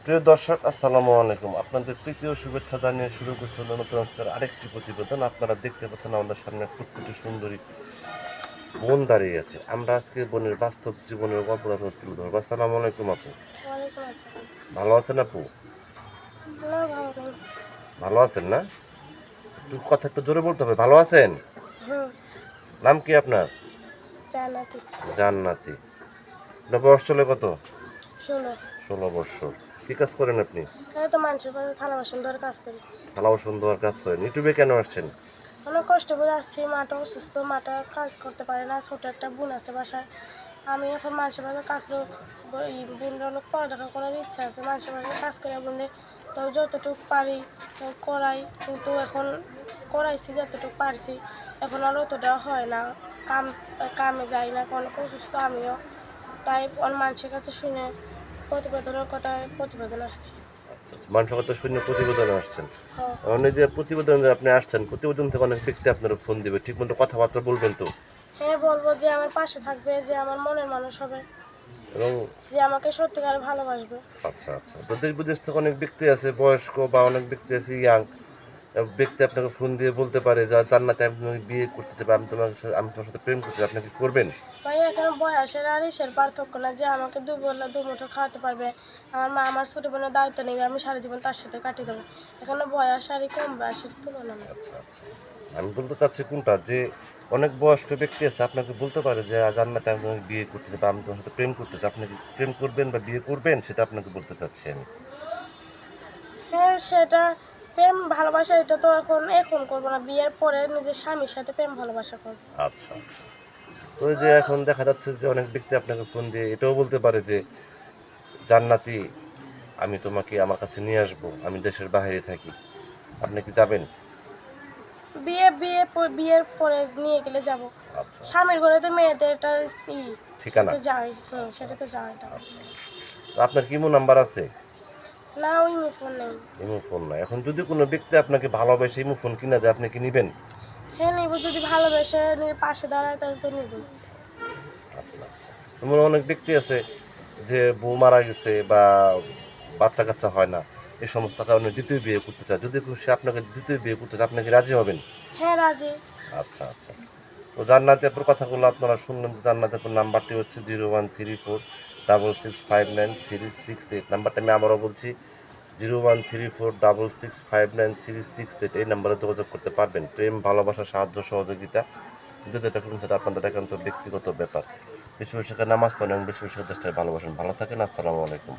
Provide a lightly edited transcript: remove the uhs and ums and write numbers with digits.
প্রিয় দর্শক, আসসালামু আলাইকুম। আপনাদের প্রীতি ও শুভেচ্ছা জানিয়ে শুরু করছে নতুন আজকের আরেকটি প্রতিবেদন। আপনারা দেখতে পাচ্ছেন আমাদের সামনে ফুটফুটি সুন্দরী বোন দাঁড়িয়ে আছে। আমরা আজকে বোনের বাস্তব জীবনের গল্পটা তুলে ধরবো। আসসালামু আলাইকুম আপু। ওয়ালাইকুম আসসালাম। ভালো আছেন আপু? না, ভালো নেই। ভালো আছেন না? একটু কথা একটু জোরে বলতে হবে। ভালো আছেন? হুম। নাম কি আপনার? জান্নাতি। জান্নাতি। আপনার বয়স চলে কত? 16। 16 বছর। কি কাজ করেন আপনি? আমি তো মানুষের বাসায় থালা বাসন ধরে কাজ করি। থালা বাসন ধোয়ার কাজ করেন। ইউটিউবে কেন আসছেন? অনেক কষ্ট করে আসছি, মাটা অসুস্থ, মাটা কাজ করতে পারে না, ছোটো একটা বোন আছে বাসায়। আমি এখন মানুষের বাসায় কাজ করে বোনরা অনেক পড়ালেখা করার ইচ্ছা আছে, মানুষের বাসায় কাজ করে বোনে তো যতটুকু পারি তো করাই, কিন্তু এখন করাইছি যতটুকু পারছি, এখন আর অতটা হয় না। কামে যাই না, অনেক অসুস্থ আমিও, তাই মানুষের কাছে শুনে প্রতিবেদনের কথায় প্রতিবেদন আসছি। মানুষের কথা শুনে প্রতিবেদনে আসছেন। হ্যাঁ। অনেক যে প্রতিবেদনে আপনি আসছেন, প্রতিবেদন থেকে অনেক ব্যক্তি আপনার ফোন দিবে, ঠিক মতো কথাবার্তা বলবেন তো? হ্যাঁ, বলবো যে আমার পাশে থাকবে, যে আমার মনের মানুষ হবে, এবং যে আমাকে সত্যিকার ভালোবাসবে। আচ্ছা আচ্ছা, তো দেশ বিদেশ থেকে অনেক ব্যক্তি আছে বয়স্ক বা অনেক ব্যক্তি আছে ইয়াং ব্যক্তি আপনাকে ফোন দিয়ে বলতে পারে যে জান্নাতে আমি তোমাকে বিয়ে করতে চাই বা আমি তোমার সাথে প্রেম করতে চাই, আপনি কি করবেন? ভাই, এখানে বয়সের আর ইসের পার্থক্য না, যে আমাকে দুবেলা দুমুঠো খাওয়াতে পারবে, আমার মা আমার ছোটো বোনের দায়িত্ব নেবে, আমি সারা জীবন তার সাথে কাটিয়ে দেবো। এখানে বয়স আর কম বয়সের তুলনা নেই। আচ্ছা আচ্ছা, আমি বলতে চাচ্ছি কোনটা, যে অনেক বয়স্ক ব্যক্তি আছে আপনাকে বলতে পারে যে জান্নাতে আমি তোমাকে বিয়ে করতে চাই বা আমি তোমার সাথে প্রেম করতে চাই, আপনি কি প্রেম করবেন বা বিয়ে করবেন, সেটা আপনাকে বলতে চাচ্ছি আমি। হ্যাঁ, সেটা প্রেম ভালোবাসা এটা তো এখন এখন করবো না, বিয়ের পরে নিজের স্বামীর সাথে প্রেম ভালোবাসা করবো। আচ্ছা আচ্ছা, তো এই যে এখন দেখা যাচ্ছে যে অনেক ব্যক্তি আপনাকে ফোন দিয়ে এটাও বলতে পারে যে জান্নাতি আমি তোমাকে আমার কাছে নিয়ে আসবো, আমি দেশের বাইরে থাকি, আপনি কি যাবেন? বিয়ের পরে নিয়ে গেলে যাব। আচ্ছা আচ্ছা, স্বামীর ঘরে তো মেয়েদের একটা সেটা ঠিকানা। তো যাই, হুম, আচ্ছা সেটা তো আচ্ছা যাওয়াটা। আচ্ছা, তো আপনার কি ইমো নাম্বার আছে? না, ওই ফোন নেই। ইমো ফোন না। এখন যদি কোনো ব্যক্তি আপনাকে ভালোবেসে ইমো ফোন কিনা দেয়, আপনি কি নিবেন? হ্যাঁ, নিব, যদি ভালোবেসে পাশে দাঁড়ায় তাহলে তো নিবই। আচ্ছা আচ্ছা, এমন অনেক ব্যক্তি আছে যে বউ মারা গেছে বা বাচ্চা কাচ্চা হয় না, এই সমস্ত কারণে দ্বিতীয় বিয়ে করতে চায়, যদি সে আপনাকে দ্বিতীয় বিয়ে করতে চায়, আপনি কি রাজি হবেন? হ্যাঁ, রাজি। আচ্ছা আচ্ছা, তো জান্নাতি আপুর কথাগুলো আপনারা শুনলেন। জান্নাতি আপুর নাম্বারটি হচ্ছে 013466593668। নাম্বারটা আমি আবারও বলছি, 013466593668। এই নাম্বারে যোগাযোগ করতে পারবেন। প্রেম, ভালোবাসা, সাহায্য, সহযোগিতা যেটা করুন সেটা আপনাদের একান্ত ব্যক্তিগত ব্যাপার। বেশি বেশি করে নামাজ পড়েন এবং বেশি বেশি করে দেশটাকে ভালোবাসেন। ভালো থাকেন। আসসালামু আলাইকুম।